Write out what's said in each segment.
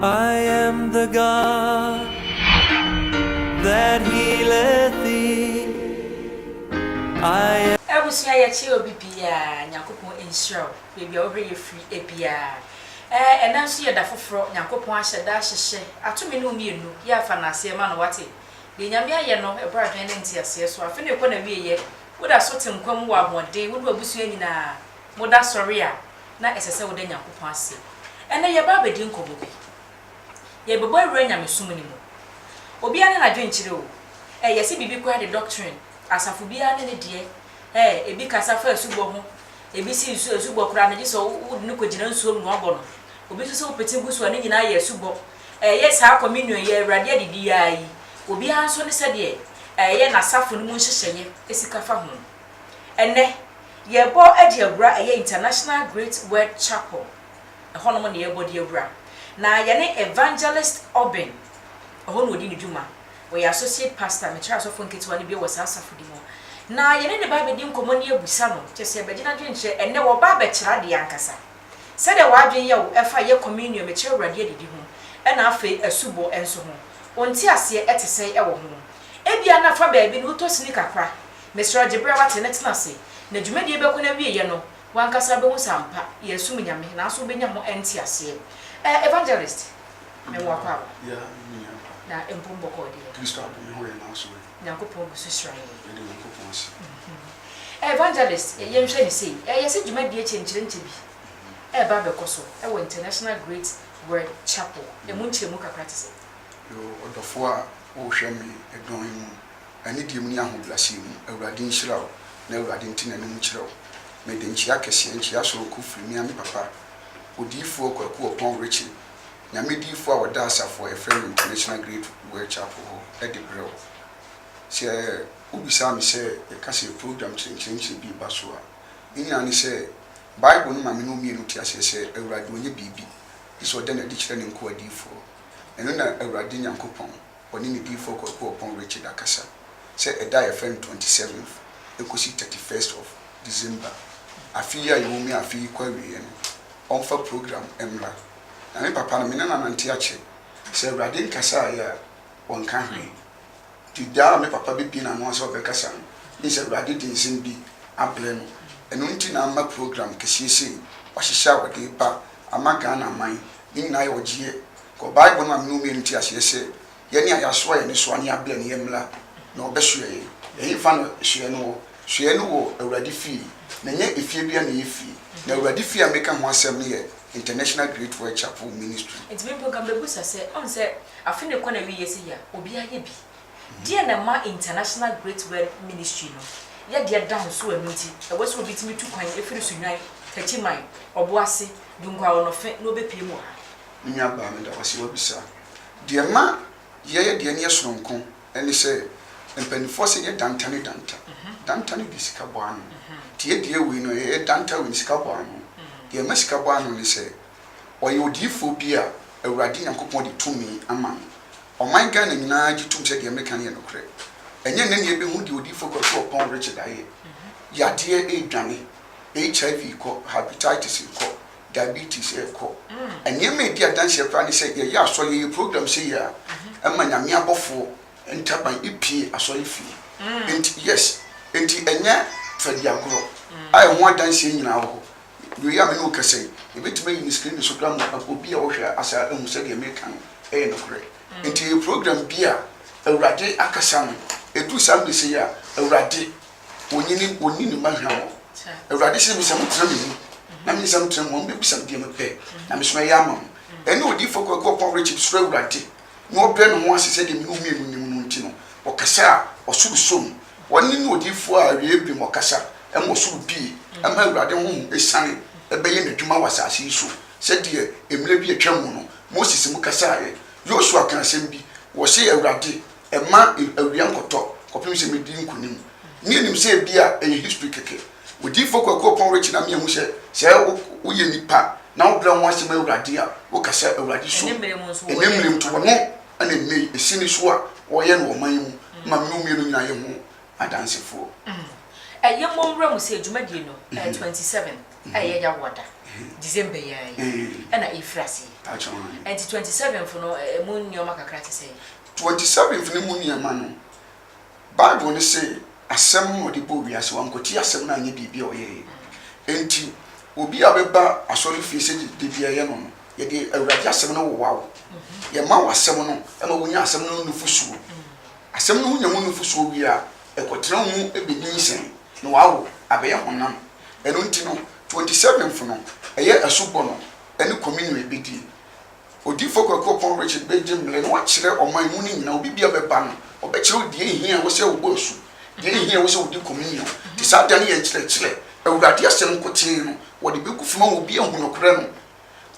I am the God that healeth thee. I am. Ebusia ya chi obi bia Nyankopon ensiraw baby a ohwe ye free ebia enanso ye da foforo Nyankopon ahye da hyehye atome no mienu ye afa na ase ma no wate de nyame aye no ebra dwen ne ntiase so afa ne ko na wieye woda so tenkwam wo amode wo abusua nyina moda sori a na esese wo da Nyankopon ase ene ye ba bedi nkobo bi ye bebo awura nyame sum ni mu obi ane na dwen kire o yesi bibi kwa the doctrine asafu bia ne de ebi kasa fa asubo ho ebi si nsu asubo kura ne so wo ne ko gina nsuo mu obo no obi so so pete gusu ne nyina ye asubo yes ha communion ye awrade adidi yayi obi anso ne se de ye na safu ne mu nhyehyeye esika fa ho enne ye bo ade awura ye International Great Word Chapel ho no mo ne ye bo de awura na ye ne evangelist Oben ho no odi ne dwuma we associate pastor me try so fo nketiwa ne bi wo sa safu di mo na ye ne ba be di nkomo ne abusa no kyese be gina dwenche enne wo ba be kira de yankasa se de wa dwen ye wo efa ye communion me kira awrade adidi ho ena afa asubo enso ho onti ase etese e wo ho ebia na fa ba bi no to sini kakra me sra jebra wa tene tena se na dwumadi be ko na wie ye no wankasa be hu sampa ye sum nyame na so be nya ho enti ase evangelist me wa kwa ya na empombo ko de Kristo abu ho ye na so Nyankopon bu so sra evangelist ye nhwe ni sei ye se dwumadi e chenkyere nche bi ba be koso wo International Great Word Chapel mu nkyeremu kakra tese yo odofo a wo hwe me edon mu ani die mu ni ahoblase mu awurade nhyirawo na awurade ntina ne mu kyerɛw me de nkyia kese nkyia soro ku firi mi ami papa odifo kwaku opon rechi nyame difo a woda asafo e friend International Great Word Chapel ho e de brew se ubisa mi se e kase program chenchen bi ba so a nya ni se Bible no ma me no mi no tiase se awurade onye bibi iso de na di kyerɛ ne nko adifo eno na awurade Nyankopon oni ne difo kwaku opon rechi da kasa se e da e friend 27th ekosi 31st of December afi ya yomi afi kwa wiye no onfa program emra na me papa na me na nante ache se awurade nkasa ya wonka hwe ti da me papa bi na no so be kasa ni se awurade din sin bi aple no eno nti na ma program kesiese wahyehyɛ wode ba amaga na man ni na ye ogie ko Bible na me no mi nti ahyese ye ni ayaso ye ni so ani able ni yemla na obeso ye ye fa no hwe no wo awurade fi na nye efie bia na yefi na awurade fi ameka ho asɛm ne ye International Great Word Chapel Ministry enti me program be busa se on se afine ko na wi yesi ya obi aye bi die na ma International Great Word Ministry no ye de dan so anuti e wo so obi timi tu kwan efiri sunwan tachi man oboase dunkwa wo no fe no bepie mu ha nya ba me da wase wabisa de ma ye de ne sonko ene se empanifo se ye dantane dantane di sika boano tie die we no ye danta we sika boano ye ma sika boano ni se oye odifo bi a awurade Nyankopon de tumi ama o man ga na nyina gi tum se de meka ne no kre enye ne ne be hu de odifo ko opon Richard aye ya de edwane HIV ko hepatitis ko diabetes ko enye me di adanse pra ne se ye ya so ye program se ya ama nyame abofo entaban ipie asori fi yes enti enye fadi agro ai ho adanse nyina wo we ya me no kase e betime yin screen so gram obi a wo hwe asa ehu se de make an e no kre enti e program bia awurade akasa no edu sam de se ya awurade onini mahwa wo awurade se bi sam trem na mi sam trem mo be bi sam de me pe na me so ya amam ene odi foko ko pon Richard so awurade no obre no ho asese de mi no mienu nim no nti no okasa osuru som woni no odi fo a wie bi mo kasa e mo suru bi e ma awurade ho esane e be ye nadwuma wasase so se de emre bi atwa mu no Moses mu kasa ye Joshua kan asem bi wo se awurade e ma awia nkoto kopim se medi nkunim ni enim se bia e history keke odi fo ko pon Richard na me hu se wo ye nipa na wo bla ho asem awurade a wo kasa awurade so enemre mu to no ana nei esini so a wo ye no man mu ma me no mienu nyina ye ho adansefo ye momra mu se dwumadie no 27 ye ya woda December ya na ifrasi and 27 for no mu nyoma kakra te say 27 for mu nyoma no Bible ne say asem no de bo wiase wankoti asem na anye bibia oyeye enti obi abeba asori fie se de bia ye no ye de awurade asem no wowawo ye ma wasem no e ma wonya asem no nufusuo asem no wonya mu nufusuo wi a ekotra mu ebedinsen no wawo abeya honam eno nti no 27 for no eye asubo no ene communion ebedi odi fokoko pon Richard Benjamin le no wa kire oman mu ni nyina obi bia beba no obekire odi ehia wo se wo asu de ehia wo se odi communion ti sa da ne ye kire awurade asem kotin no wo de beku fuma wo bia hu no kure no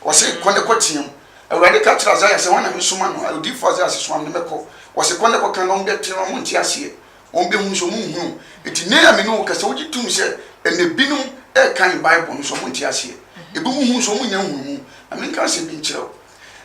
wo se konde kotin awurade ka kire azaya se wana mesuma no odi fo azaya se so am ne meko wo se konde ko kan no mbe tire no nti ase on be hu so mu hu eti ne ya me no ka se wo gitum se ene binum e kan Bible no so mu nti ase e bu mu hu so mu nya hu mu aminka se bi nkire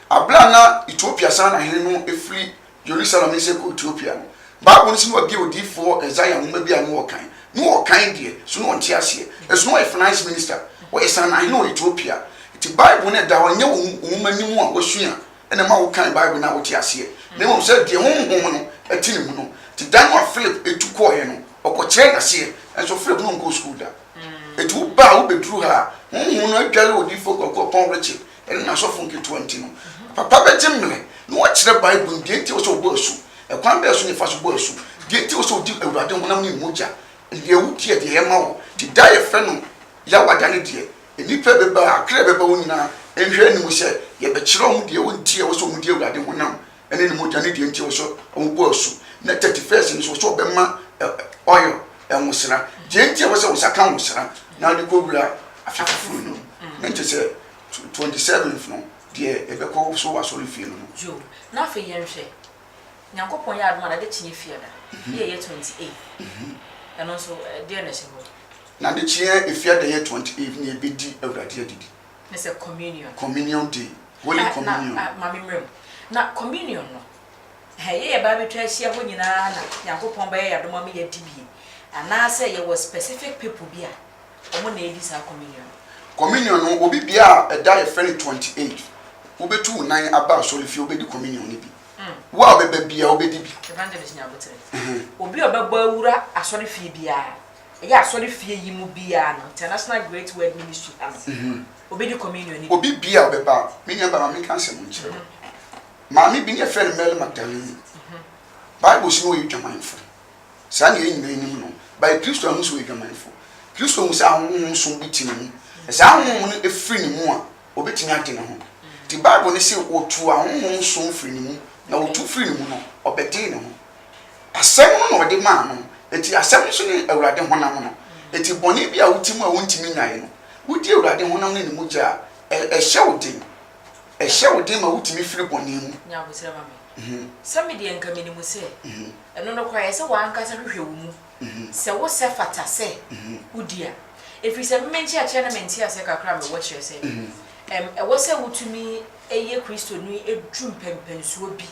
abla na Ethiopia sana na hene no efri Jerusalem se ko Ethiopia no Bible no se no bi odifo Isaiah no bi anu okan no okan die so no nti ase e so no e finance minister wo sana na hene no Ethiopia ti Bible ne da wonye wo manimu a wo sua ene ma wo kan Bible na wo ti ase ne mo se die honhom no etini mu no ti dan wa Philip etuko he no okokire na se enso Philip no nko school da etu ba wo bedru ha honhom no adwale odifo kokopon Richard ene na so funke 20 no papa betimle no wa kire Bible die nti wo so bo asu e kwan be asu ni fa so bo asu die nti wo so di awurade honam ni moja die wutie die ye ma wo ti da ye fe no ya wadane die enipa beba akre beba wonyina enhwe ni mu se ye be kire om die wontie wo so mu die awurade honam ene ni moja ne die nti wo so wo bo asu na 31st ni so be ma oil enwusra die nti wo se wo saka nwusra na de ko bura afafuru no nti se 27th no die ebekọ so wasori fie no jo na fe yenhwe nyankopon ya adoma na de chinye fie da ye 28 eno so die na shebo na de chie efia da ye 28 na ebedi awurade adidi na se communion day holy communion na mami mrem na communion no ye ba betwa hia ho nyina na nyankopon ba ye adoma me ye dibi ana se ye was specific people bia omo na edi sa communion no obi bia da ye friend 28 obetu nan aba so le fi obedi communion ni bi wa obeba bia obedi bi evangelist nyabotere obi obeba wura asori fie bia ya asori fie yimu bia no International Great Word Ministry am obedi communion ni obi bia obeba me nya ba me kan se mo nkire ma me bi ne friend Mary Magdalene Bible si no yi dwamanfo sa na yin ni no by Christo amu so yi dwamanfo Christo mu sa ahun so bitini esa ahun no efri ni mu a obetini ade ne ho the Bible ne say otu ahun so fri ni mu na otu fri ni mu no obedi ne ho asem no na ode ma no eti asem so ni awurade honam no eti boni bia wutimu a wontimi nyae no wudi awurade honam ne mu ja ehye ma wutimi fri boni mu nya bosira ma me sami de enka me ni mu se eno no kwa se wa anka se hwehwe wo mu se wo se fata se wudia efri se menchi a che na menti ase kakra me wo kire se e wo se wutumi eye Kristo ni edrum pempensuo bi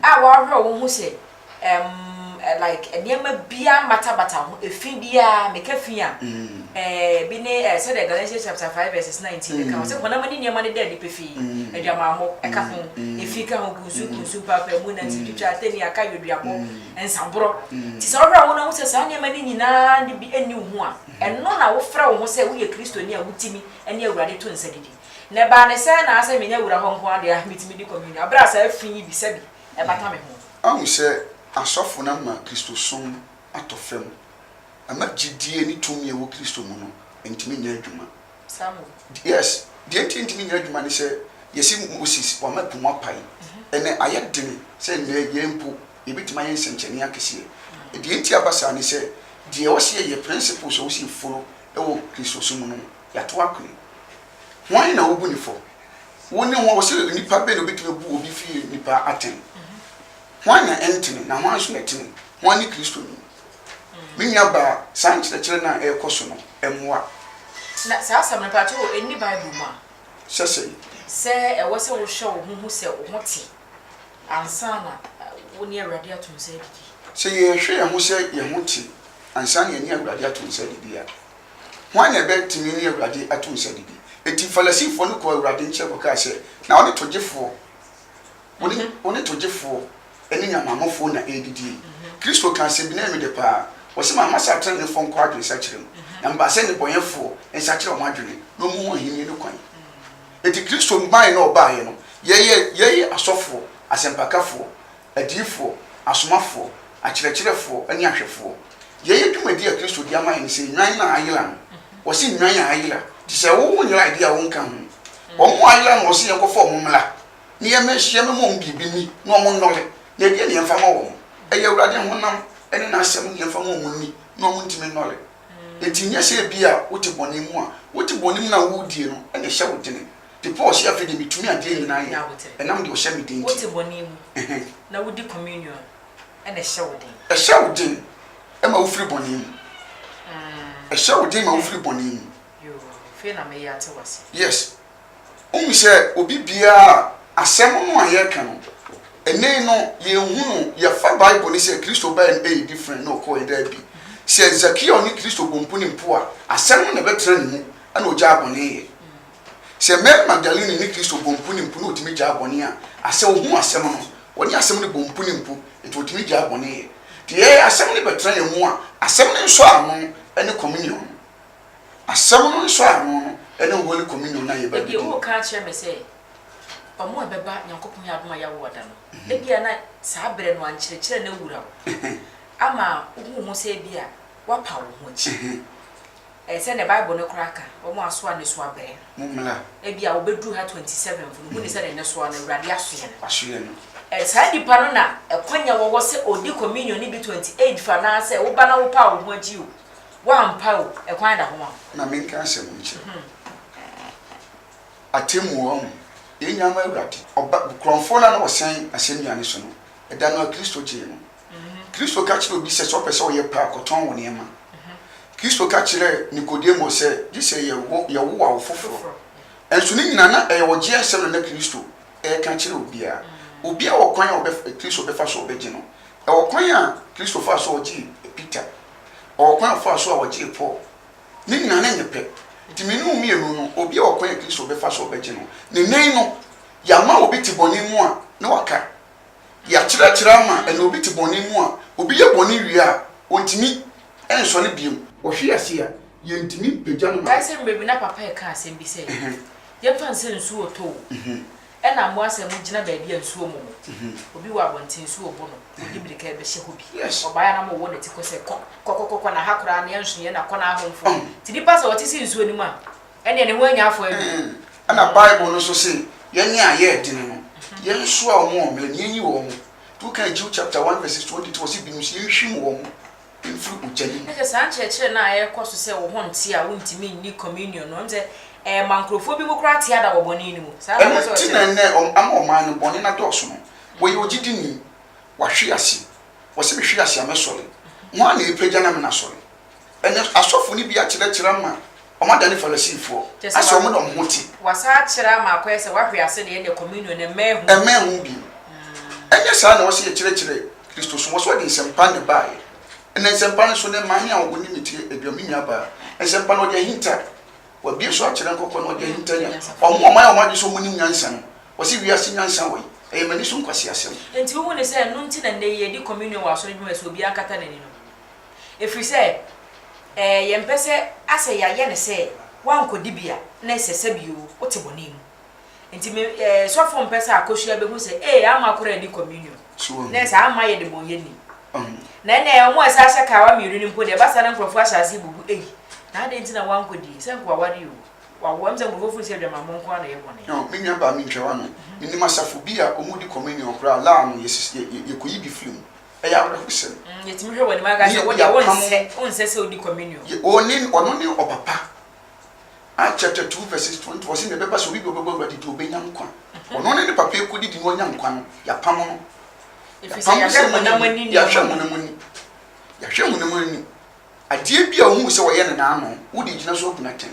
a wa hwe wo hu se like eniema bia matabata ho efi bia mekafia bi ne said Galatians chapter 5 verses 19 ka se kona mani niema ne dadi pefi adwama ho eka ho efi ka ho kunsu papa mu na titwa atani aka yoduabo ensabro ti se ora wo na wo se sa niema ni nyina ne bi eni ho a eno na wo fra wo se wo ye Kristo ni a wutimi eni awurade to nsadidi ne ba ne se na ase menya wura ho nko ade a mitimi di communion abra sa afi yi bi se bi e bata me ho awu se asofo na ma Kristo som atofem ama gidie ni tumi e wo Kristo mu no entimi nya adwuma samu yes die entimi nya adwuma ni se yesi Moses wa mapuma pai ene ayedene se ne yempo ebitima yen senchene akese die enti abasa ni se die wo se ye principles wo se follow e wo Kristo som no ya to akuni wan na obu ni fo woni wo se nipa be no bitime bu obi fi nipa aten wan na entini na wan so netini wan ni Kristo ni minya ba sanchire na e koso no emwa na sa asam na pato eni Bible ma sese se e wo se wo hwe wo hu se wo hote ansa na woni awurade atum se didi se ye hwe ye ho se ye hote ansa na ye ni awurade atum se didi ya wan na be timi ni awurade atum se didi eti falasifo no ko awurade nche ko ka se na one tojefo one tojefo eni nyamamofo na edidi Kristo kan se bi na me de pa wo se mama sa tren ne fon ko adwe sa kirem na mba se ne boyefo en sa kire o madwene no mu ohini ne kwan eti Kristo mban na obaye no ye asofo asempakafo adifo asomafo akyerɛkyerɛfo ani ahwɛfo ye dwumadi a Kristo di ama ene se nwan na ayela no wo se nwan ya ayela ti se wo nyira ide a wonka ho wo mo ayela no wo se yenkofo mo mla ne ye mehye me mo bibi ni no mo nnole na die ne yemfa ma wo eye awurade honam ene na asɛm ne yemfa ma wo ni no mo ntimi nnole eti nya se bia wo ti bɔne mu a wo ti bɔne mu na wo die no ene hye wo dene the Paul she after the mitumi ade nyina ye and am de o hye me den what ti bɔne mu na wo di communion ene hye wo den hye wo den e ma wo firi bɔne mu hye wo den ma wo firi bɔne mu yo fe na me ya te wase yes se obi bia asɛm no a ye ka no ene no ye hunu ye fa Bible ni se Kristo ba en different no ko e da bi se Zakia oni Kristo bompu ni mpo a asɛm no na betra ni mu ana o gya abɔne ye se Mary Magdalene ni Kristo bompu ni mpo no otimi gya abɔne a asɛ wo hu asɛm no woni asɛm no bompu ni mpo eto otimi gya abɔne ye de ye asɛm no betra ye mu a asɛm no nso ano ene communion asɛm no nso ano ene holy communion na ye ba bi o ka kire me se omo ebeba Nyankopon ya adoma ya wo da no ebia na saa bere no ankyerɛkyerɛ na wura ama wo se bia wapa wo ho chi se ne Bible no kraka omo aso a ne so abere mumla ebia obedu ha 27 fu no ne se ne so na wurade aso ye no saa dipa no na ekwanya wo se odi communion ni bi 28 fa na se wo ba na wo pa wo ho chi o wa mpa o ekwan da ho na menka asɛm nche atemu wo ye nyama awurade oba kronfo na wo sen asɛm nyane so no eda no Kristo je no Kristo ka kire obi se so pese wo ye pa koton wo ne ma Kristo ka kire Nikodemo se di se ye wo wa wo foforo enso ni nyina na e wo je asɛm na Kristo e ka kire obi a wo kwan a Kristo be fa so obeje no e wo kwan a Kristo fa so oji Peter o kwan fa so a wo je Paul ni nyina na nyepe timinu mienu no obi a wo kwan a Kristo be fa so obeje no ne nei no ya ma obi ti boni mu a na waka ya kyerɛkyerɛ ma ene obi ti boni mu a obi ye boni wi a ontimi enso ne biem o hwe ase a ye ntimi pagya no ma ba se mbebi na papa e ka asɛm bi se ye fa nse nsu oto ena mo asɛm gina ba bia nsu omo obi wa bontin nsu obo no obi bi ka be hye hobi obaya na mo wo ne ti ko se kokokoko na hakora na ensu ye na kona ahomfo ti di pass o ti si nsu onimu a ene ne ho anya afo abi ana Bible no so se ye nya ye dine no ye nsu a omo omle ne yi wo mo tu kan Jude chapter 1 verse 22 si bi no se hwim wo mo infru ujani e se san chekere na ye koso se wo ho nti a wo ntimi ni communion no nze mankrofo bi mu kra tia da wo boni ni mu sa na so ti na ne ama o man no boni na doso no wo ye ogidi ni wa hwe ase wo se hwe ase amesole mo ana e pagya na me na sole ene asofo ni bi a kyerɛkyerɛ ma o ma da ne falasifo ase o mo no mo ti wasa kyerɛ ma akwa se wa hwe ase de ye communion ne mehu bi ene sa na wo se kyerɛkyerɛ Kristo so wo so de nsempa ne bae ene nsempa ne so ne ma me a wo ni miti eduami nya ba nsempa no de hinta wa bi so akyerɛ nkɔkɔ no de hinta nya o mo ma ya o ma de so mo nim nyansa no wo se wiase nyansa wo e mani so nkwasi asɛm enti wo ne se no nti na ne ye di communion wa so ne bi so bi ankata na ni no efiri se ye mpese ase ya ye ne se wa nkodi bia na sese bio wo te boni mu enti me so fo mpese akohua be hu se ama akora di communion na se ama ye de boye ni na ene mo asa asa ka wa miru ni mpo de ba sa na nkrofo asase bubu na de enti na wa nkodi se nkwa wari o wa wo mze nkrofo se dwama mo nko na ye bone no me nya ba me ntwa no ni masafo bi a omudi communion kra la no ye koyi bi film ya wra husem yetimi hwe woni maga se wo de wonse se odi communion ono ni opapa Acts chapter 2 verse 20 was in the paper so we go ready to obey nkwa ono ni papa ekodi di no nya nkwa no ya pam no efisi ya hwe mo na mani ya hwe mo na mani adie bi a hu se wo ye ne na ano wo di gina so okuna ten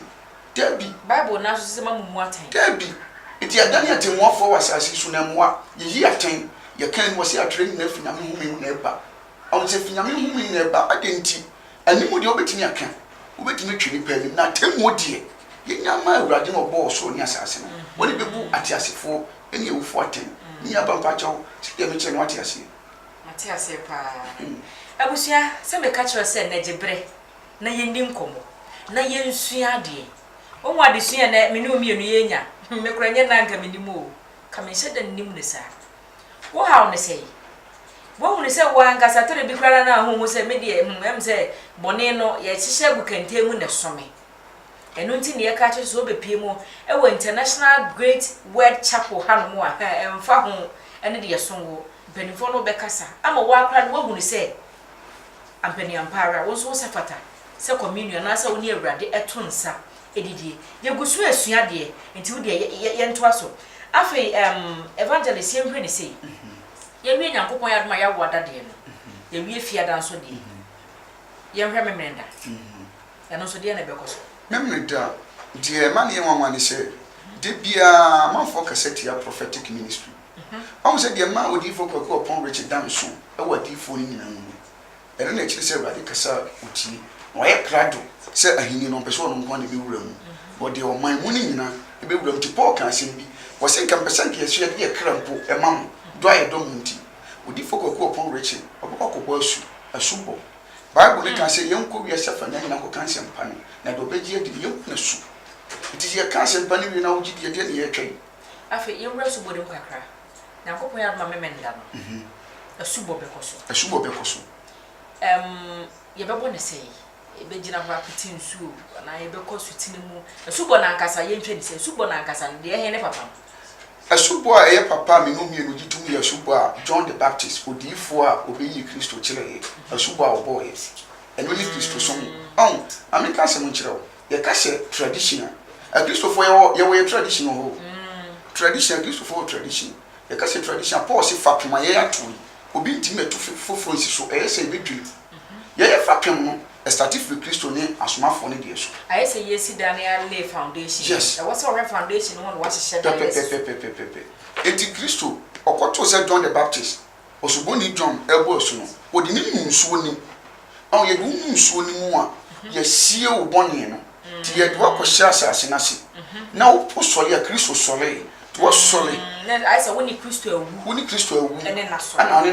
dabi Bible na so se mamumu aten dabi iti adani atemwafo wasasi so na moa yi aten ye kan wo se atren na finyame hu na eba o se finyame hu na eba adenti animu de obetimi aka obetimi twini pa ni na temu die yenyama awurade no bo so ni asase no woni bebu atiasefo eni ewufo aten ni abampa chawo tie me che no atiase atiase pa abusua se me ka kire se na gibre na yenni nkomo na yensua de onwa de sua na me ne omienu yenya me kura nye na nka me nimu ka me hye da nim ne sa wo hawo ne sei wo hu ne se wa nka satere bi kura na ho se me de em se bone no ye hyehyɛ bukantemu ne some eno nti ne ye ka kire so obepie mu e wo International Great Word Chapel hanom a emfa ho ene de yesonwo benifo no bekasa ama wo akra no wo hu ne se ampani ampara wo so safata se communion na se woni awurade eto nsa edidie yegusu asua de enti wo de ye nto aso afi evangelist ye hwe ne sei ye hwe nyankopon ya doma ya woda de no ye wie fiada nso de ye hwe memrenda ya no so de na bekoso memrenda de man ye wanwa ne se de bia man for cassette ya prophetic ministry se de ma odi fo kwako upon Richard Danso e wadi fo ni nyina no ere na chiri se awurade kasa uti oye krado se ahini no pese ono nko na be wura mu bo de oman mu ni nyina e be wura mu ti Paul kan asem bi wo se nka pese nka yesu de krampo e mam do aye do munti odi foko ko pon rechi oboko asu asubo bible ne kan se yenko wi asafa nya nyina ko kan se mpa na do beji adi yenko na su iti ye kan se mpa ni wi na wo gidi de ne ye twai afi ye wura subo de kakra na ko pon ya do memenda no asubo bekoso ye bebo ne sei ebe gina ho apiti nsu na ebe ko sutini mu asubo na nkasa ye ntwe ni se asubo na nkasa de ye ne papa asubo a ye papa me no mienu gitum ye asubo a John the Baptist odifo a obeyi Kristo kire asubo a obo ye eno ni Kristo so ameka se mo kire ye ka se tradition a Kristo fo ye tradition ho tradition Kristo fo tradition ye ka se tradition Paul se fapema ye atoi obi ntimi etu foforo nsi so ye se bedwiri ye fapem no estatif with Kristo ne asomafo ne de so aye say yes Daniel lay foundation yes what's our foundation one what is pepe enti Kristo okoto se John the Baptist osuboni John ebo so no odi ni nsuo ni ye du nsuo ni mu a ye sie wo bone no ti ye do akohya asase na se na wo posole ya Kristo sole to wo sole na aye say woni Kristo ewu ene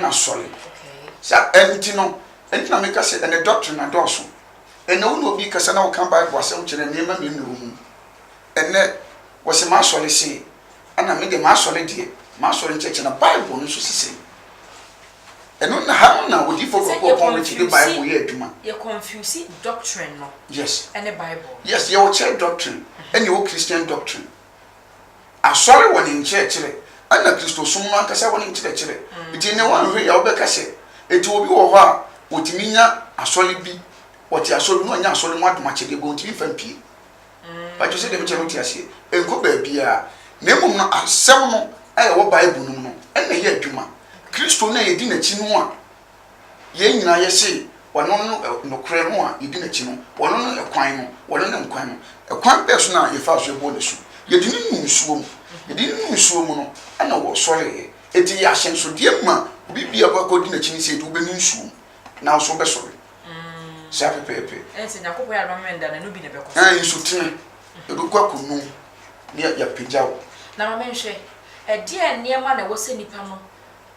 na sole okay sa enti no enti na meka se ene doctrine na doso ene wo no obi kasa na wo kan Bible asem kire ne ma me mu ene wo se ma sole se ana me de ma sole de ma sole ncheche na Bible no so sisi eno na ha na wo di fo ko pon reach the Bible ye aduma you confuse doctrine no yes and the Bible yes ye wo church doctrine ene wo Christian doctrine asore wo ni ncheche ana Kristo sum no akasa wo ni ncheche iti ne wan hwe ya wo be kase eti obi wo ho a otiminya asole bi woti asole no anya asole mu adoma chede bo ntimi fampie ba jo se de mche no ti ase enko ba bia na emum no asem no aye wo Bible no no ena ye adwuma Kristo na ye di na chi no a ye nyina ye se wono no kre no a ye di na chi no wono no ekwan no wono no nkwan no ekwan be so na ye fa so e bo na su ye di ni nsuo mu ye di ni nsuo mu no ana wo sole eti ya hyenso de ma obi bia ba ko di na chi ni se du be ni nsuo na so be sore sha pepe ense nyakopo ya mamenda na no bi ne be ko insutine edu kwa kunu ni ya pejawo na mamenhwe dia niema na wo se nipa no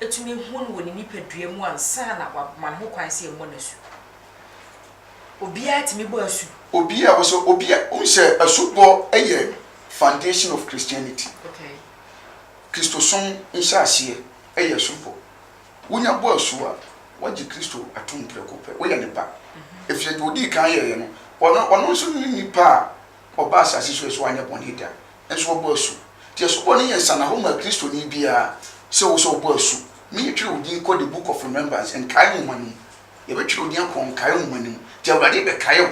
etumi hu no ni nipadua mu ansa na man ho kwan se mo na su obia timi bo asu obia wo so obia unse asubo eye foundation of Christianity okay Kristo som insase eye asubo wonya bo asu a waji Kristo atum preko pe wo ya ne ba efie de odi kan ye no wono so ni nipa oba asase so anya boni da enso bo asu ti asubo ni ye sana ho ma Kristo ni bia se wo so bo asu me twi odi ko the book of remembrance and kai mo mani ye be twi odi akon kai mo mani ti awade be kai wo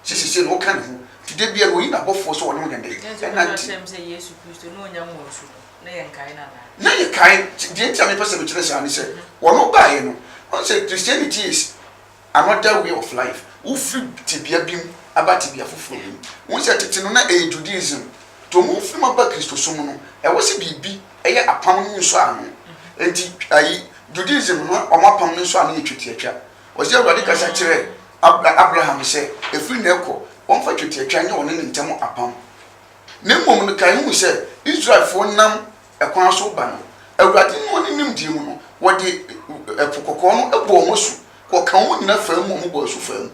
sisi no kan ho ti de bia no yi na bofo so wono nya de na ti se Yesu Kristo no nya mo asu na ye kai na ye kai de ti ame pese be kire se ani se wono ba ye no on say Christianity is another way of life ufi tibia bim aba tibia foforo bim won say tete no na Judaism to mu fi ma ba Kristo so mu no e wo se bibi eye apam ni nso ano enti ayi Judaism no omapam ni nso ano ye twetiatwa wo se awurade kasa kire Abraham se efiri na ekọ won fa twetiatwa nya won ne ntem apam ne mom no kan hu sɛ Israel fo nam ekwan so ba no awurade no ne nim die mu no wɔde epokokɔ no ebo mo so kɔ kan wo nyina fam mo bo so fam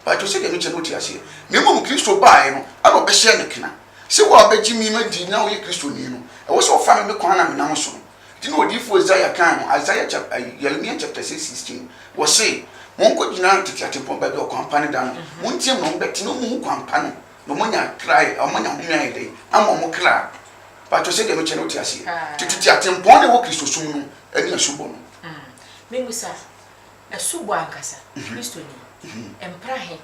ba to sɛ de me kyɛ no ti ase ne mom Kristo baae no ana obɛhye ne kena sɛ wo abɛgye mi ma di na wo yɛ Kristo ni no ɛwɔ sɛ ɔfa me kwan na me nam so di no odifo Isaiah kan no Isaiah Jeremiah chapter 6:16 wɔ se monko gyina tetiatepɔ ba bi ɔkwampa ne da no montie mo bɛte no mu kwampa no no monya krai amonya honya ide ama mo kra ba to se de me kyɛ no ti ase tetiatepɔ ne wɔ Kristo sum no ani asubo no mengusa asubo ankasa Kristo ni emprahe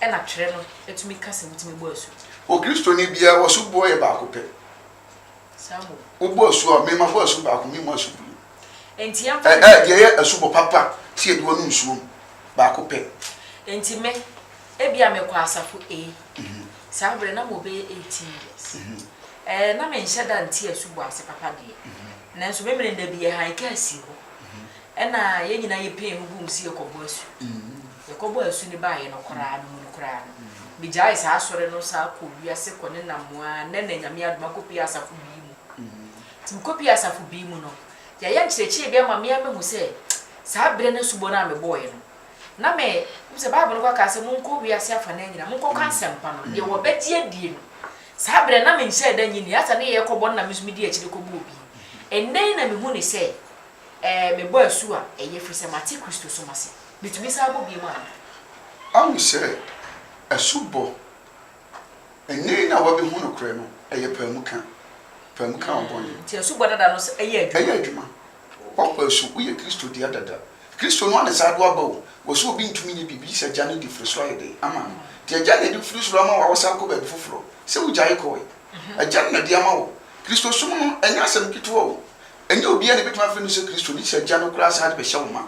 ena twere no etumi kasa mutumi bo asu o Kristo ni bia wo subo ye ba ko pɛ Samu. Ubo asu me ma bo asu ba ko mi mo asu bu. Enti am ye asubo papa ti e duo no nsuo ba ko pɛ. Enti me e bia me kwa asafo Sa bre na mo be 18 years. Na me nhye da nti asubo ase papa de. Na nso me mene da bi ye han ka asi ho. Na ye nyina ye pay mu bu msi ekobo asu. Ye kobo asu ni ba ye no kora no. Bi jai sa asore no sa ko wiase ko ne namoa na nyame adoma kopi asafo bi mu tim kopi asafo bi mu no ya ya nkyerɛkyerɛ bi ama me hu sɛ sa bre na subo na me boy no na me se bible ko ka sɛ monko wiase afa na nyina monko ka nsɛmpa no de wo bɛgye adie no sa bre na me nhyɛ da nyini asa ne ye kɔbɔ na me so me di akyire kɔbɔ obi ɛnɛn na me hu ne sɛ me bo asu a ɛyɛ firi sɛ mate Kristo so mase bitumi sa bo bi mu a awu sɛ asubo ene na wa be hu no kre no eye pamuka obon ti asubo dada no eye adwuma papa asu wo ye Kristo dia dada Kristo no anasa do aba wo so obi ntumi nye bibi sɛ gya ne di firi so ayede ama ti gya ne di firi so ama wa wasa ko ba foforo sɛ wo gyae ko agya ne di ama wo Kristo sum no enya asɛm kitwa wo enya obi a ne betuma firi no sɛ Kristo ni sɛ gya no kura sa de be hyɛ wo ma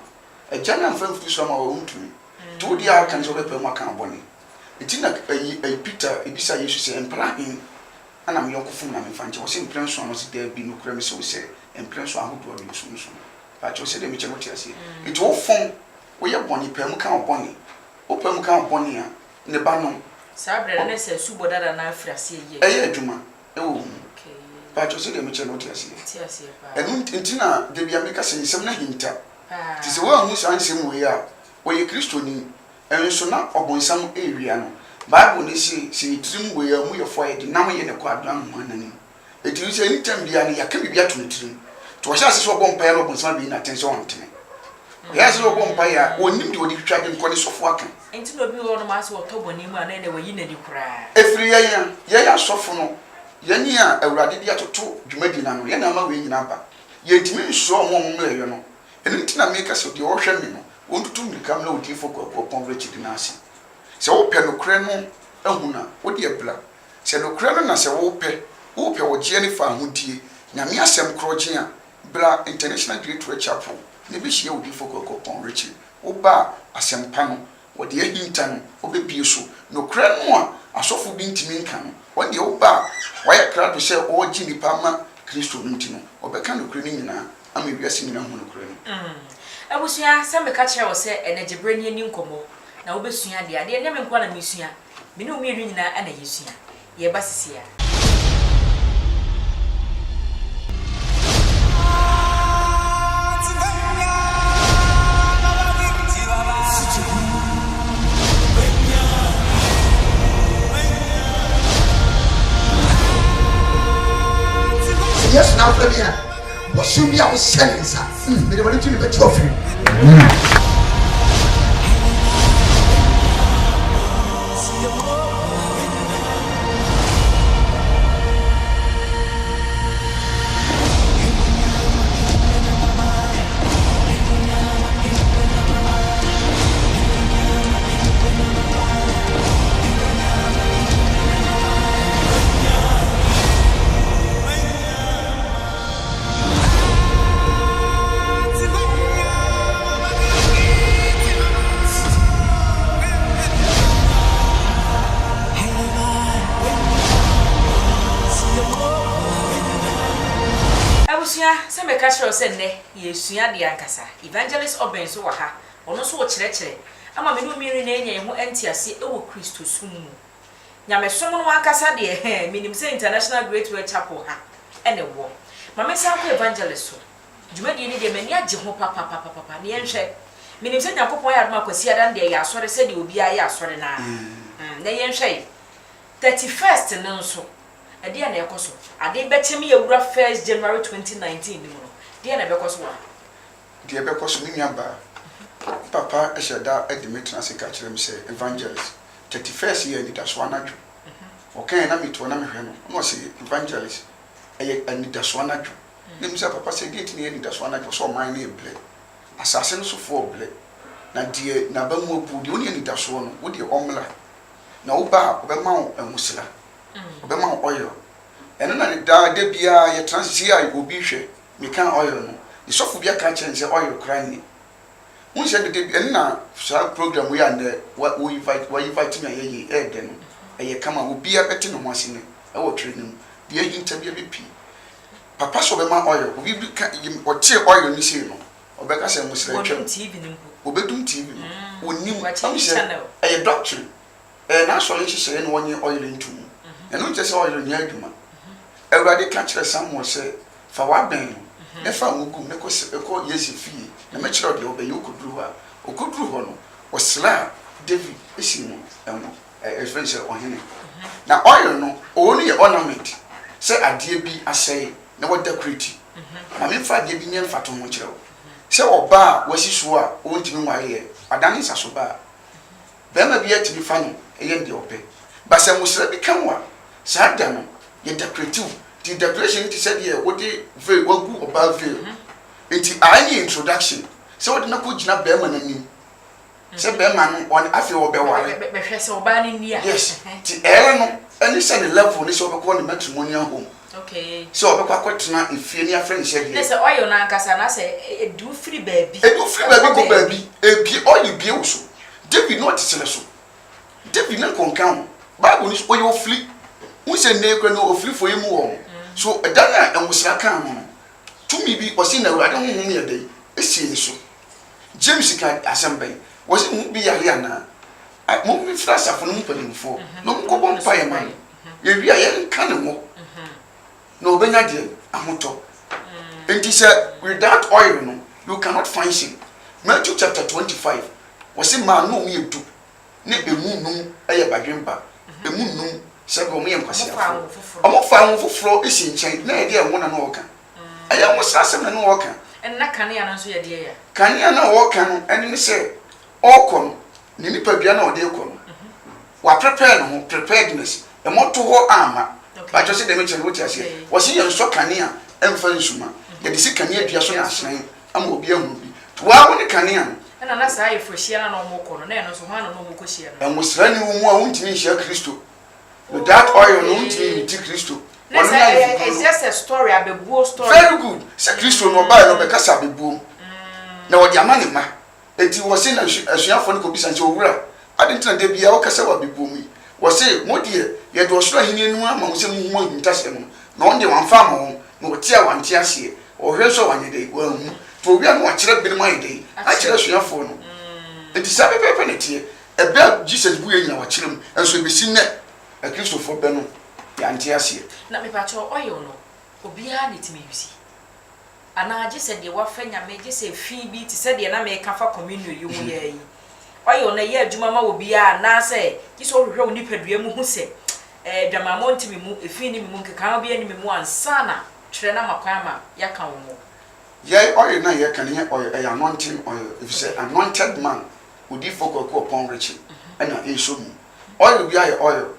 agya na mfa firi so ama wo ntumi to dia kan so be pamuka obon Itina Peter ebisa Yesu se emprahin ana me yokofum na me fanche wo se emprenso ano se da bi no kura me se wo se emprenso ahodo abi so so ba che wo se de me che no tiase enti wo fon wo ye boni pam kan oboni wo pam kan oboni a ne ba no sabre na se subo dada na afrase ye adwuma wo ba che wo se de me che no tiase ba enu ntina de bia me ka se nsem na hinta ti se wo ahu so ansem wo ye a wo ye Kristo ni enso na obonsam ewia no bible ne si trim we ya mu ye fo ye de nam ye ne kwado anho anani eti se anytime bia ne yaka bibia to trim to wa sha se so obon pa ya no obonsam bi na tense on tene ya se obon pa ya onim de odi twade nko ne sofo aka enti no bi wo no ma se otoboni mu ana ne wayi na di kura efiri ya sofo no ya ni a awurade dia toto dwumadi na no ya na ma we nyina ba ye ntimi nso mo mle yo no eni ntina me ka se de wo hwe me no wontutu mirika na odi fo kokopon rechi di nasi se wo pɛ no kre no ahuna wo de ebla se no kre no na se wo pɛ wo gye ne fa ahodie nyame asɛm krogye a bla international great chapel ne bi hye odi fo kokopon rechi wo ba asɛm pa no wo de ahinta no wo be bie so no kre no a asofo bi ntimi nka no wo de wo ba wo yɛ krado se wo gye nipa ma Kristo ntino wo bɛka no kre ni nyina ama wiase nyina hu no kre no Abusua se me ka kire wo se enejebre ni nkomo na wo besua de ade ne me nkwa na mesua me ne omi enu nyina ana yesua ye ba sisia Yes, now for me. What should be our sentence? Me the one to be better off you. se me ka kire wo se ne yesua de ankasa evangelist oben so wa ha ono so wo kire ama me no mi ri na enya ho antiase e wo Kristo sum mu nyame som no ankasa de minim say International Great Way Chapel ha ene wo mama sa ko evangelist so dwumadi ni de mani agye ho papa ne yenhwe minim say nyakopon ya adoma kwasi adan de ya asore se de obi aye asore na na yenhwe 31st no so ade na ekoso ade betemi ewura 1st January 2019 ni mo de na bekoso wa de bekoso ni nyamba papa eshada edimetna se ka kire me se evangelist 31st year ni daso anadwo okay na meto na mehwe no se evangelist eye ani daso anadwo nim se papa se gate ni ani daso anadwo so man na eble asase no so fo oble na die na ba mu obu de oni ani daso no wo de omla na wo ba obema wo emusila obema wo oil eno na ne da bia ye transia obi hwe me kan oil no isofo bia ka chense oil krani un se de eno na sa program we and we invite me aye eden eye kama obi abeti no mwase ne e wo training de interview be pi papa so obema oil obi ka o tie oil ni se no obeka se musila twem TV ni mpo obedum TV onim am se eye doctrine na so le hye no wonye oil ntum eno je se oil nya adwuma Everybody catch the Samuel say, for what ben? If I will go, Neko yes, if he, the mature of the obey you could do her, or could do one, or slap David, Isimo, a friend on him. Now, oil no, only ornament. Say, I dear be, I say, no what decorative. I mean, 5 years near Fatum Mocho. Say, or bar, was he sure, won't you know my ear? I done is a so bar. There may be yet to be funny, a young open. But some must become one. Sad down. Ye decorative the decoration ti said here what dey very well go about veil enti any introduction so what na ko gina be ma nanim se be ma no on afi wo be ware be hwe se oba ni nia yes ti ere no any send level ni so be ko ni matrimonial home okay so be kwa kwetena efie ni afre ni said here se oil na ankasa na se edu free baby go baby ebi oil bi wo so David no tisele so David na konkan Bible ni oil free we say nekwe no ofri for him wo so edana enwusra kan no tumi bi osi na urade honhom ye dey esi ni so James ka assemble osi mu bi yale ana mo bi fra safo no mpanimfo no mkobo mpaye man ye wi aye kan no no obenya de ahoto enti say without oil no you cannot function Matthew chapter 25 osi ma no mi edu ne emu num aye badwemba emu num sebo me yankwase afro omofa wo foforo esi nchen na ye de wona no woka aya mo sasem na no woka en na kane ya no so ye de ya kane ya na woka no eni ne se okon ni nipa bia na ode ekon wa prepare no preparedness e moto ho ama ba jo se de me chere wo ti ase wo se ye nso kane ya emfa nsuma ye de se kane adua so na asen ama obi ahu bi wa wo ne kane ya na na sa ye frohia na no mo kono na no so ho na no mo kohia no enwosra ni wo mu a wontimi hia Kristo that oil no ntimi ti Kristo it's just a story abebuo story very good say Kristo no ba no be kasa abebuo na wo di amane ma enti wo se na asuafo ne ko bisa nse owura adentina de bia wo kasa wa abebuo mu wo se mo die ye do soro hini enu ama wo se mu hu ntase no na on de wan fa mo no wo tia wan tia se o hwe so wan de wo hu to obi anu akire bi ma de akire asuafo no enti sabe pepe ne tie ebe Jesus bu ye nyina wa kire mu enso be si ne a Christopher Beno, the anti-asia. Not me patch oil no, Obia need to me, you see. And I just said, you were friend, I may just say Phoebe to say the American for community, you may. Oil na year, Jumama will be a nase, this all real nipper, who say, Jamamon to me, if any moon can't be any more, and Sana, Trena Macama, Yakan. Yea, oil na ye can hear oil, a anointing oil, if you say anointed man, who did focus upon Richard, and I show me. Oil be oil.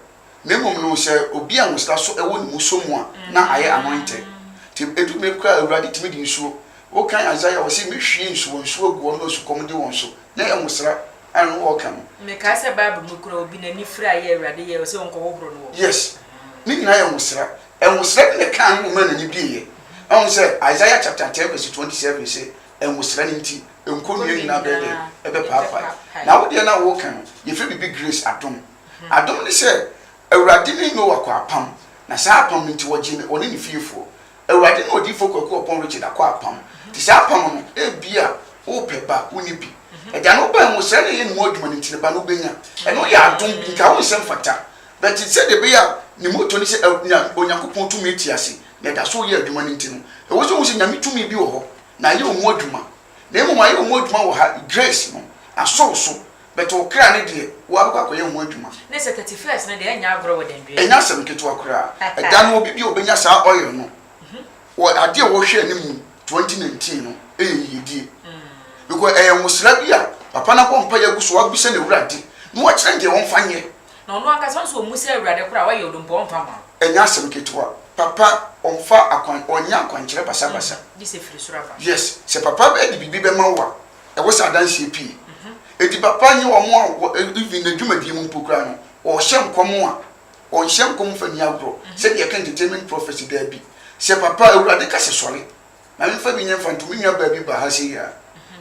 Memo no say obi an sta so ewo ni musomu a na aye anointed ti edu me kwa awurade timi di nsuo o kan Isaiah wo se me hwie nsuo go no su komde won so na emusra an wo kan me ka se Bible mu kura obi na ni fira aye awurade ye se won ko hobro no yes ni na emusra ne kan mo na ni biye an say Isaiah chapter 10 verse 27 say emusra ni nti enko mi na be ebe papa na wo de na wo kan ye fe bi grace adom ni say Awurade ni no wakwa apam na sa apam nti wogine oni ni fiefo Awurade no odi foko ko opon Richard akwa apam ti sa apam no e bia wo peba woni bi e ja no ba mo se ne ye no adwuma nti ne ba no benya e no ya adom bi ka wo nsem fata but it said the bear ni moto ni se onyankopon tumi tiase na da so ye adwuma ni ntino e wo so wo se nyame tumi bi wo ho na ye omu adwuma na emu aye omu adwuma wo ha grace no aso so but o kra ne de wo abakwa koye omu adwuma na se 31st na de anya agro wo den dwe enya sem keto akra da no obi bi obenya sa oil no wo ade wo hwe anim 2019 no yedie because musra bia papa na ko mpa ya guso wa bi se na urade no wa kire de won fanye no no aka so musa urade kura wa ye odompo mfa ma enya sem keto papa onfa akwan onya akwankyere basa basa this free surava yes se papa be di bibi be ma wa e wo sa dan CP edi papa nyi wo mo even na dwumadi mu mpokura no o hye nkom a o hye nkom fa ni agro se de kan entertainment prophecy da bi se papa urade ka se sori na me fa bi nyem fa ntumi nwa ba bi ba ha se ya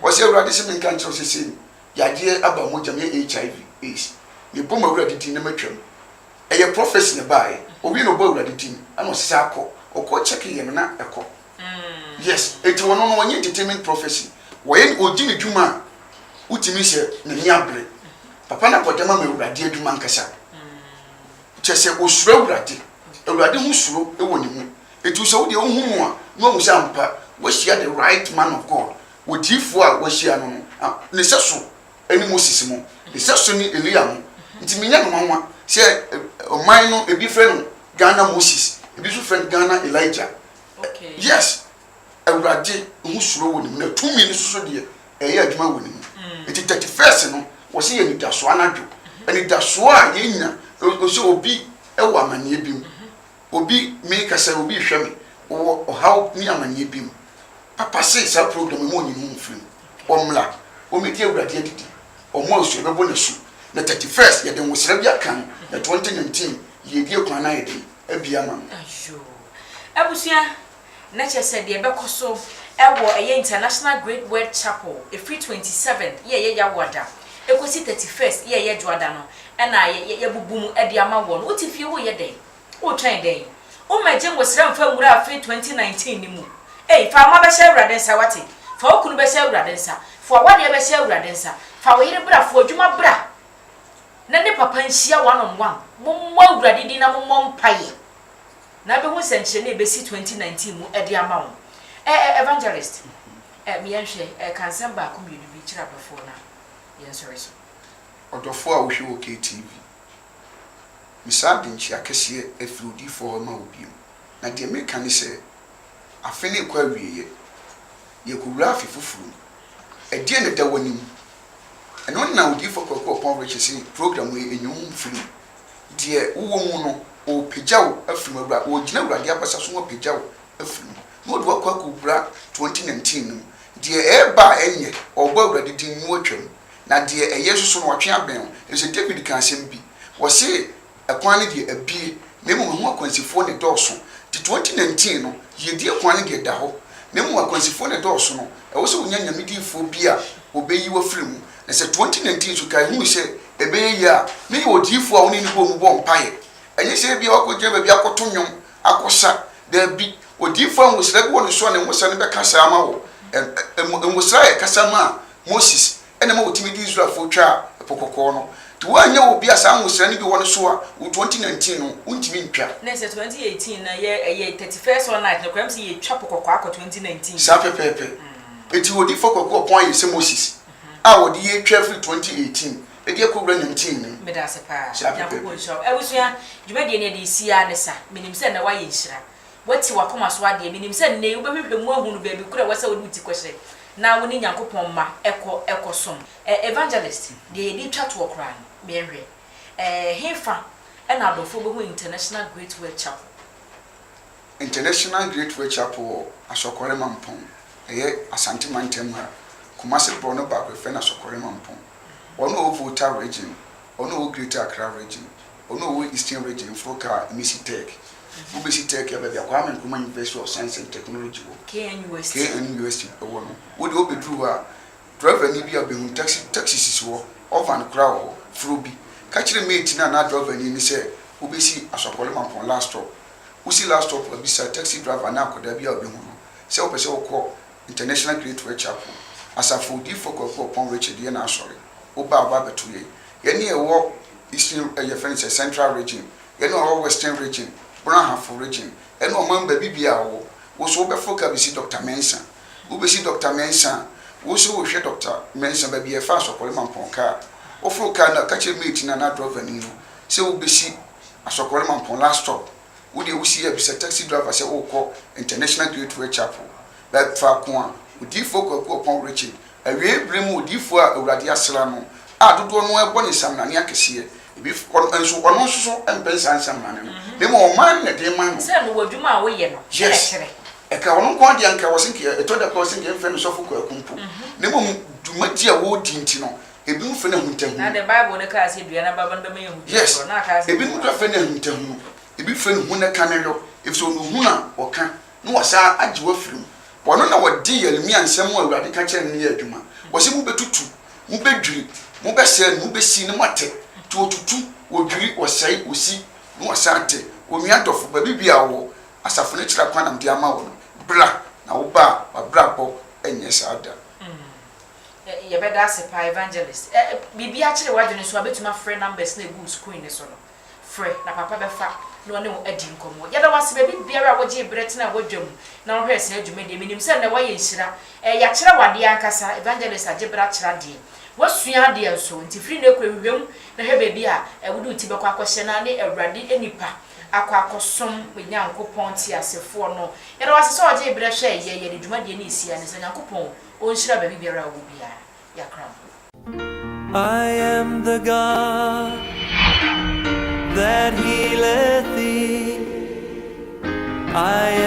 o se urade se men kan chiro se yaje aba mo jam ye HIV AIDS ye boma urade din na matwam eye prophecy ne bae obi no bo urade din ana o se akọ okọ check ye na ekọ yes eti wono no onye entertainment prophecy wo ye odi ne dwuma utimi se na niabre papa na podema ma urade adwuma nkasa chese osuro urade hu suro ewo ne mu eti so wo de ohun mu a no mu sampa wo share the right man of God wo difo a wo share no ne seso eni Moses mu ne seso ni Elia mu nti minya no manwa se oman no ebi frɛ no Ghana Moses ebi so frɛ Ghana Elijah okay yes urade hu suro wo ne mu na tumi ni so de eye adwuma wo ne mu eti 31st no wo se ye ni daso anadwo eni daso a yenya o se obi ewo amane bi mu obi me kasa obi hwɛ me o how ni amane bi mu papa say sa program mo nyinu mfiri omla o me tie urade adidi o mo asu bebo na su na 31st ye de wosra bia kan na 2019 ye die kwan na ye de abia ma ayo abusua na chese de be koso ewo eye International Great Word Chapel free 27 ye ya wada ekosi 31st ye juada no na ye bubum e de ama wo no utifie wo ye den o twen den o maje wosra mfa nwura free 2019 ni mu fa ma be sha urade nsa wate fa okunu be sha urade nsa fa wade be sha urade nsa fa wo yire bra fa odwuma bra na ne papa nhia one on one mommo urade di na mommo mpaye na be hu senche na be si 2019 mu e de ama wo evangelist me yanhwe kansan ba ko mi bi kira before na yen sorry so odofo a wo hwe wo KTV misade nchi akese efrudi for ma obi na de meka ne se afene kwa wieye ye kuwura afifufuru edie ne da wanim eno na odi for kokko pon reche si program we enyum firi de wo mu no o pejaw afiri awura o gina awurade apasa so wo pejaw afiri no do akwa kuwura 2019 de eba enye ogba awurade din mu atwam na de eye soso no watwe aben ese David kan asem bi wo se ekwan ne de abie na mu ho akwansifo ne dɔɔso ti 2019 no ye die ekwan ne de da ho na mu akwansifo ne dɔɔso no e wo se wonya nyamedifo bi a obeyi wa firim na se 2019 so kai hu se ebeyi ya me ye odifo a woni ni bo mu bo mpaye enye se bi akɔgye ba bi akɔto nwom akɔsa da bi odifo a wosra bi woni so na wosra ne be kasa ama wo wosra ye kasa ma Moses ene ma otimi di Israel fo twa pokokɔ no to wanya obi asa wosra ne bi woni so a 2019 no untimi ntwa na se 2018 na ye 31st one night no kwam se ye twa pokokɔ akɔ 2019 sa pepepe eti odifo kokɔ pon ye se Moses a wodi ye twa free 2018 edi ekobra 19 ni me da se pa ya ko show ebusua dwumade ne de sia ne sa minim se na waye nhira wati wakoma so ade minim se ne ubehwehwe mu ahunu ba bi kura wasa wodi ti kwehye na woni nyankopon ma ekosom evangelist de ye di twa to okra me ehwe hefa na adofo behu International Great Word Chapel International Great Word Chapel asokore mampon eye asante mantem ha Kumasi Bono ba kwefe na sokore mampon ono o Volta region ono o Greater Accra region ono o Eastern region foka Emisi Tech Ubisi Tech ya bia kwa Nkrumah University of Science and Technology KNUST wono wo de obedru a driver ni bia behun taxi sisi wo van crowd frobi ka kire mate na driver ni se ubisi asokore mampon last stop usi last stop ubisa taxi driver na akoda bia obehun no se o pese wo ko International Great Word Chapel asafo di for kokko pon Richard ye na asori oba aba betuye ye ne ewo eastern your friends central region yɛne ɔwɔ western region Brahafo region ɛne ɔman baabi bia wo wo so wobɛfo ka bɛsi Dr. Mensa wo bɛsi Dr. Mensa wo so wo hwɛ Dr. Mensa baabi yɛfa asɔkɔle mampɔn ka wo fo ka na ka kyerɛ mate na driver ni no sɛ wo bɛsi asɔkɔle mampɔn last stop wo de wo si ya bisa taxi driver sɛ wo kɔ international gateway chapel ba fa ko a odi fo ko pon rechi awie brem odi fo a awurade asra no a dodo no ɛbɔ ne sam na ne akɛseɛ ebi nso ɔno nso so ɛmpensa nsam na ne no me mo man na de man no sɛ no wadwuma a woyɛ no ɛkyerɛ ɛka ɔno nko ade anka wɔ senke ɛtɔ ko senke mfɛ no sɔfo ko akumpo ne mo dwumadi a wo di nti no ebi mfɛ na huntahu na the bible ne ka sɛ aduana baba no bɛma yɛ hu yes na ka sɛ ebi mu fɛ na huntahu ebi fɛ no hu na kanelo efi so no hu na ɔka no wasa agye wa firim wɔno na wɔdi Yeremia nsɛm a awurade ka kyerɛ ne adwuma wɔsɛ mu betutu mu bedwiri mu bɛsɛ mu bɛsi ne mate to otutu wodwiri wɔsɛe osi no wasa ate onua dɔfo ba bibia wo asafo ne kyerɛ kwanam de ama wo no bra na wo ba bra bɔ ɛnyɛ saada ye bɛda ase pa evangelist bibi a kyerɛ wadwene so abetuma frɛ numbers na egu screen ne so no frɛ na papa bɛfa na ɔne wo adi nkɔmɔ yɛda wase baabi biara a wɔgye brɛt na wɔdwam na wɔhwɛ sɛ adwuma de minim sɛ na wɔyɛ nhyira ya kyerɛ wade ankasa evangelist agye bra kyerɛ de wasua de nso nti firi na ekɔ hwehwem na hwɛ baabi a wodu ti bɛkɔ akɔhyɛ na ne awurade anipa akɔ akɔsom nyankopɔn ti asefoɔ no yɛda wase sɛ ɔgye brɛ hwɛ yɛ de dwuma de ne isia ne sɛ nyankopɔn ɔnhyira baabi biara a wo biara yakram. I am the God that healeth thee. I